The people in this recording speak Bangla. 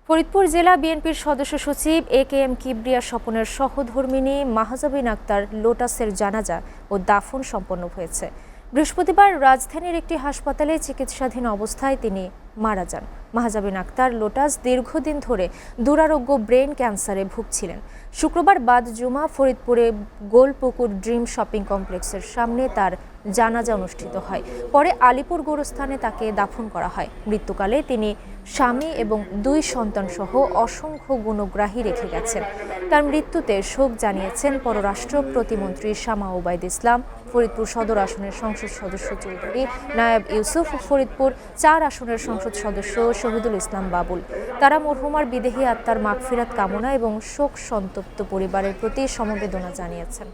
ফরিদপুর জেলা বিএনপির সদস্য সচিব এ.কে.এম কিবরিয়া স্বপনের সহধর্মিণী মাহজাবিন আক্তার লোটাসের জানাজা ও দাফন সম্পন্ন হয়েছে। বৃহস্পতিবার রাজধানীর একটি হাসপাতালে চিকিৎসাধীন অবস্থায় তিনি মারা যান। মাহজাবিন আক্তার লোটাস দীর্ঘদিন ধরে দুরারোগ্য ব্রেন ক্যান্সারে ভুগছিলেন। শুক্রবার বাদ জুমা ফরিদপুরে গোলপুকুর ড্রিম শপিং কমপ্লেক্সের সামনে তার জানাজা অনুষ্ঠিত হয়। পরে আলীপুর গোরস্থানে তাকে দাফন করা হয়। মৃত্যুকালে তিনি স্বামী এবং 2 সন্তান সহ অসংখ্য গুণগ্রাহী রেখে গেছেন। তার মৃত্যুতে শোক জানিয়েছেন পররাষ্ট্র প্রতিমন্ত্রী শামা ওবায়দ ইসলাম, ফরিদপুর সদর আসনের সংসদ সদস্য চৌধুরী নায়েব ইউসুফ, ফরিদপুর 4 আসনের সংসদ সদস্য শহীদুল ইসলাম বাবুল। তারা মরহুমার বিদেহী আত্মার মাগফিরাত কামনা এবং শোক সন্তপ্ত পরিবারের প্রতি সমবেদনা জানিয়েছেন।